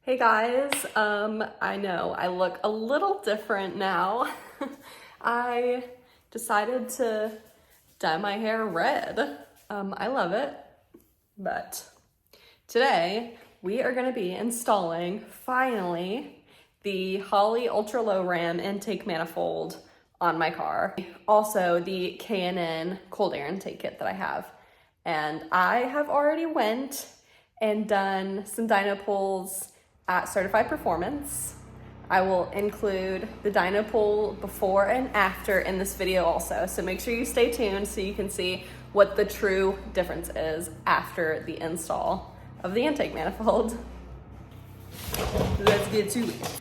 Hey guys, I know I look a little different now. I decided to dye my hair red. I love it, but today we are gonna be installing, finally, the Holley Ultra Low Ram intake manifold on my car. Also the K&N cold air intake kit that I have. And I have already went and done some dyno pulls at Certified Performance. I will include the dyno pull before and after in this video also, so make sure you stay tuned so you can see what the true difference is after the install of the intake manifold. Let's get to it.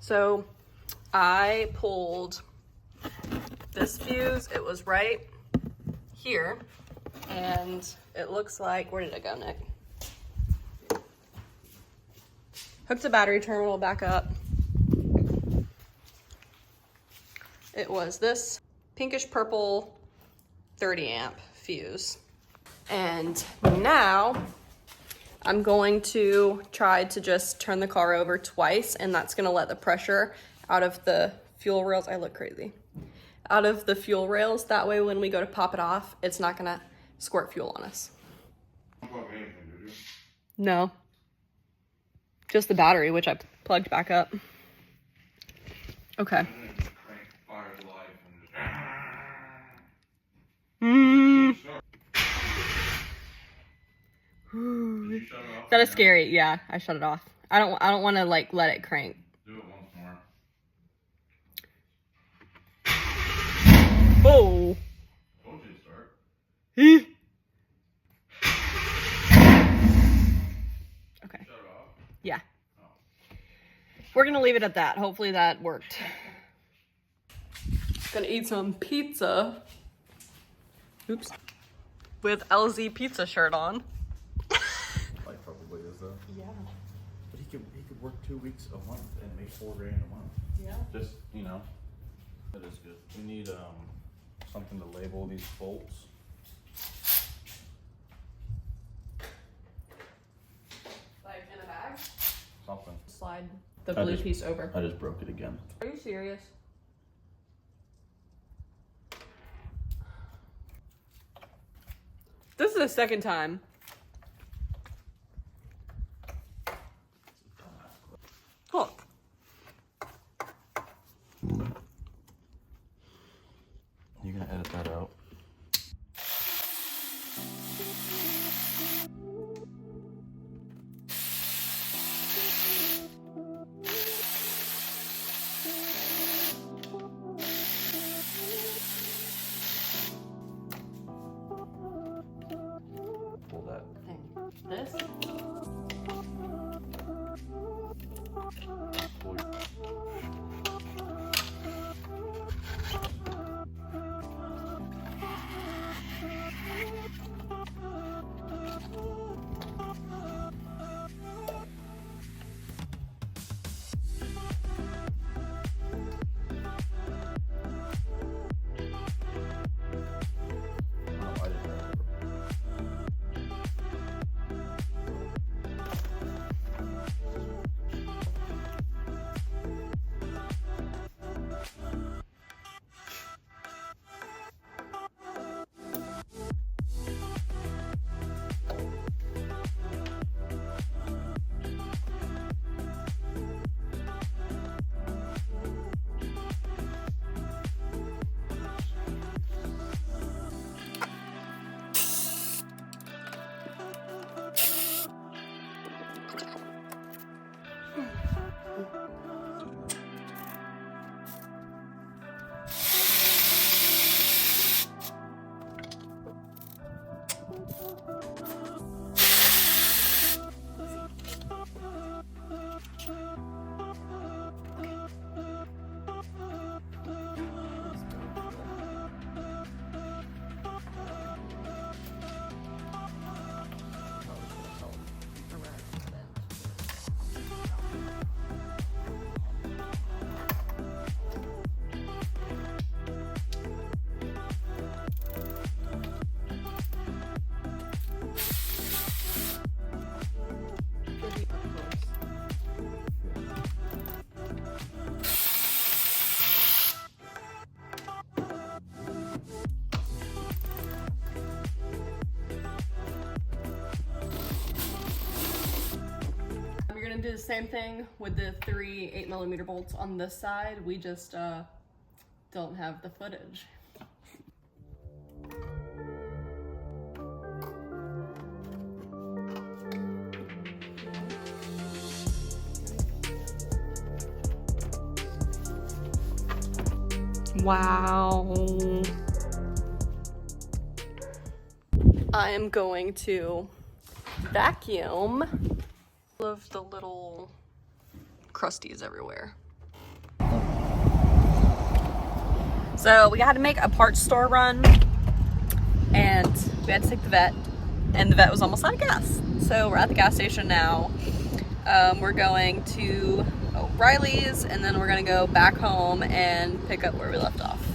So I pulled this fuse, it was right here, and it looks like, where did it go, Nick? Hooked the battery terminal back up. It was this pinkish purple 30 amp fuse. And now I'm going to try to just turn the car over twice, and that's gonna let the pressure out of the fuel rails. I look crazy. Out of the fuel rails. That way when we go to pop it off, it's not gonna squirt fuel on us. No. Just the battery, which I plugged back up. Okay. That is scary. Yeah, I shut it off. I don't want to like let it crank. Do it once more. Oh. Told you to start. Okay. Shut it off. Yeah. Oh. We're gonna leave it at that. Hopefully that worked. Gonna eat some pizza. Oops. With LZ pizza shirt on. Like probably is though. Yeah. But he could work 2 weeks a month and make $4 grand a month. Yeah. Just, you know, that is good. We need something to label these bolts. Like in a bag? Something. Slide the blue piece over. I just broke it again. Are you serious? This is the second time. Look. You gonna edit that out? Pull gonna do the same thing with the 3 8mm bolts on this side. We just don't have the footage. Wow. I am going to vacuum all of the little crusties everywhere. So we had to make a parts store run and we had to take the vet, and the vet was almost out of gas. So we're at the gas station now. We're going to O'Reilly's and then we're gonna go back home and pick up where we left off.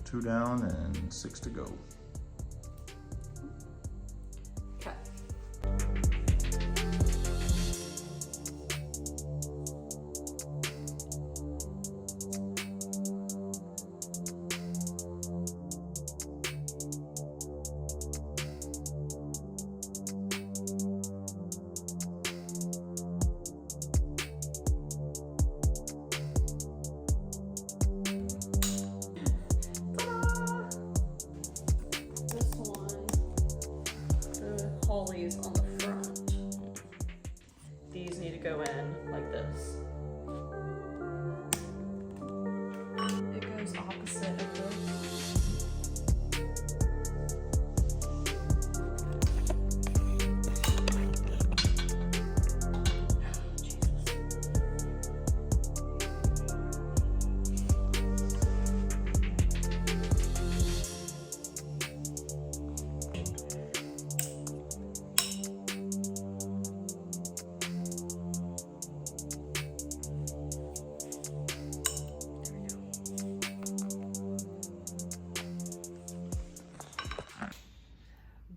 Two down and 6 to go. Okay. Holley's on the front. These need to go in like this. It goes opposite of this.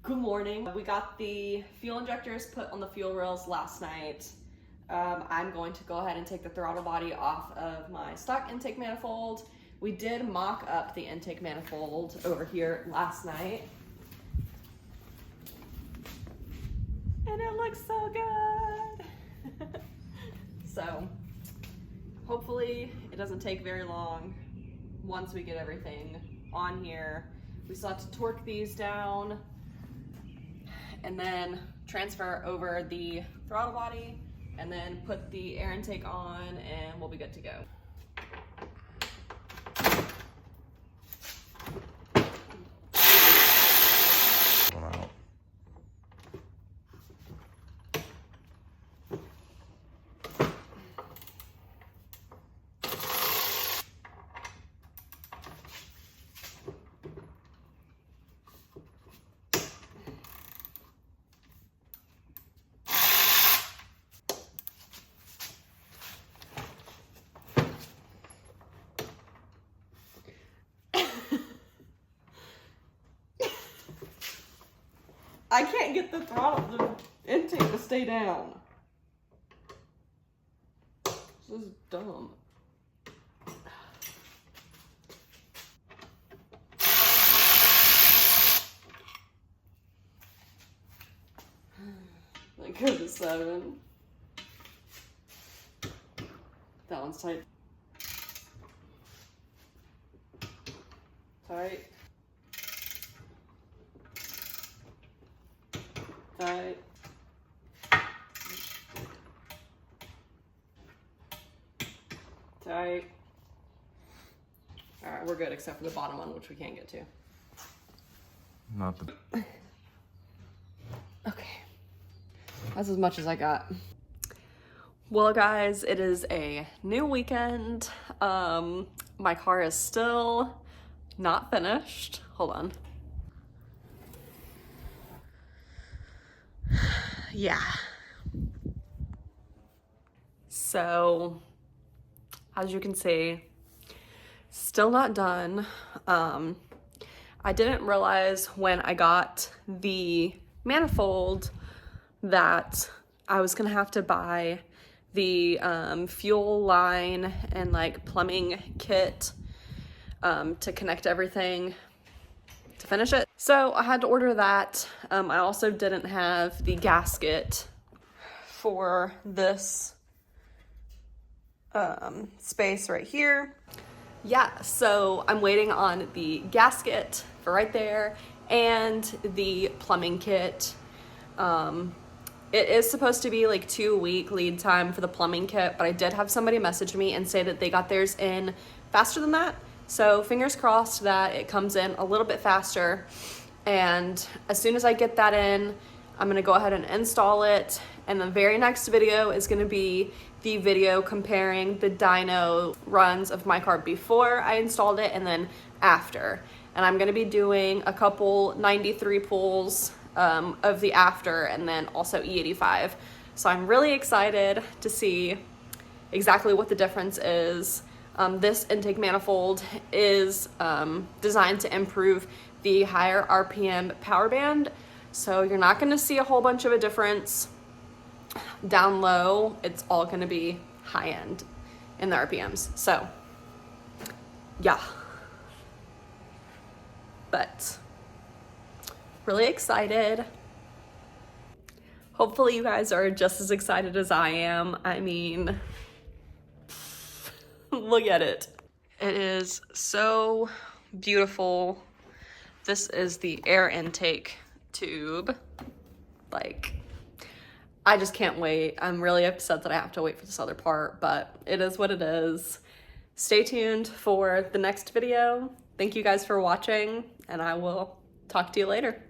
Good morning. We got the fuel injectors put on the fuel rails last night. I'm going to go ahead and take the throttle body off of my stock intake manifold. We did mock up the intake manifold over here last night. And it looks so good. So hopefully it doesn't take very long once we get everything on here. We still have to torque these down and then transfer over the throttle body and then put the air intake on and we'll be good to go. I can't get the throttle, the intake to stay down. This is dumb. Like, go to 7. That one's tight. Tight. Tight. Tight. Alright, we're good except for the bottom one, which we can't get to. Not the... Okay. That's as much as I got. Well, guys, it is a new weekend. My car is still not finished. Hold on. Yeah. So, as you can see, still not done. I didn't realize when I got the Manifold that I was gonna have to buy the fuel line and like plumbing kit to connect everything to finish it. So I had to order that. I also didn't have the gasket for this space right here. Yeah, so I'm waiting on the gasket for right there and the plumbing kit. It is supposed to be like 2-week lead time for the plumbing kit, but I did have somebody message me and say that they got theirs in faster than that. So fingers crossed that it comes in a little bit faster. And as soon as I get that in, I'm gonna go ahead and install it. And the very next video is gonna be the video comparing the dyno runs of my car before I installed it and then after. And I'm gonna be doing a couple 93 pulls of the after and then also E85. So I'm really excited to see exactly what the difference is. This intake manifold is designed to improve the higher RPM power band. So you're not gonna see a whole bunch of a difference down low. It's all gonna be high end in the RPMs. So yeah, but really excited. Hopefully you guys are just as excited as I am. I mean, look at it. It is so beautiful. This is the air intake tube. Like, I just can't wait. I'm really upset that I have to wait for this other part, but it is what it is. Stay tuned for the next video. Thank you guys for watching, and I will talk to you later.